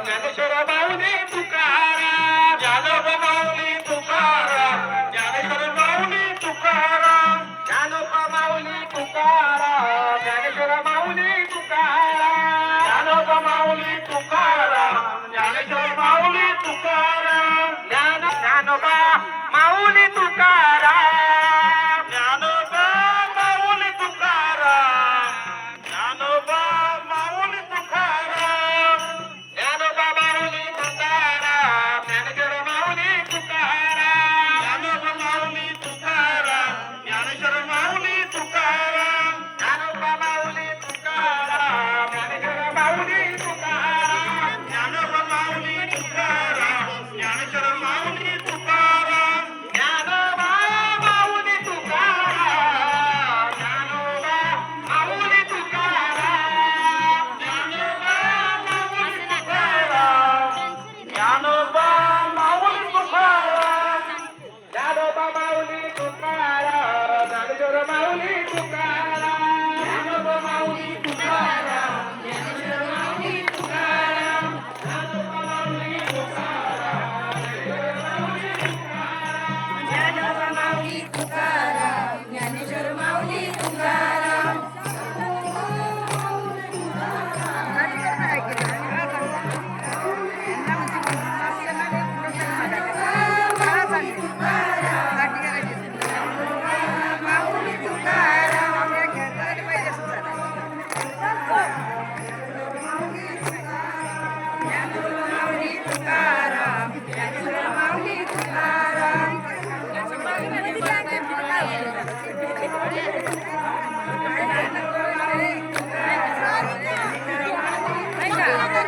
ज्ञानेश्वर माऊली तुकाराम, ज्ञानोबा माऊली तुकाराम, ज्ञानेश्वर माऊली तुकाराम, ज्ञानोबा माऊली तुकाराम, ज्ञानेश्वर माऊली तुकाराम, ज्ञानोबा माऊली तुकाराम, ज्ञानेश्वर माऊली तुकाराम, ज्ञानोबा माऊली तुकाराम, ज्ञानोबा माऊली तुकाराम, ज्ञानोबा माऊली तुकाराम, ज्ञानोबा माऊली तुकाराम, ज्ञानेश्वर माऊली तुकाराम, ज्ञानोबा माऊली तुकाराम, ज्ञानेश्वर माऊली तुकाराम, ज्ञानोबा माऊली तुकाराम, ज्ञानेश्वर माऊली तुकाराम, ज्ञानोबा माऊली तुकाराम, ज्ञानेश्वर माऊली तुकाराम, ज्ञानोबा माऊली तुकाराम, ज्ञानोबा माऊली तुकाराम, ज्ञानोबा माऊली तुकाराम, ज्ञानोबा माऊली तुकाराम, ज्ञानोबा माऊली तुकाराम, ज्ञानेश्वर माऊली तुकाराम, ज्ञानोबा माऊली तुकाराम, ज्ञानेश्वर माऊली तुकाराम, ज्ञानोबा माऊली ज्ञानोबा माऊली तुकाराम, ज्ञानेश्वर माऊली तुकाराम. माऊली तुकाराम, ज्ञानेश्वर माऊली तुकाराम. कशाला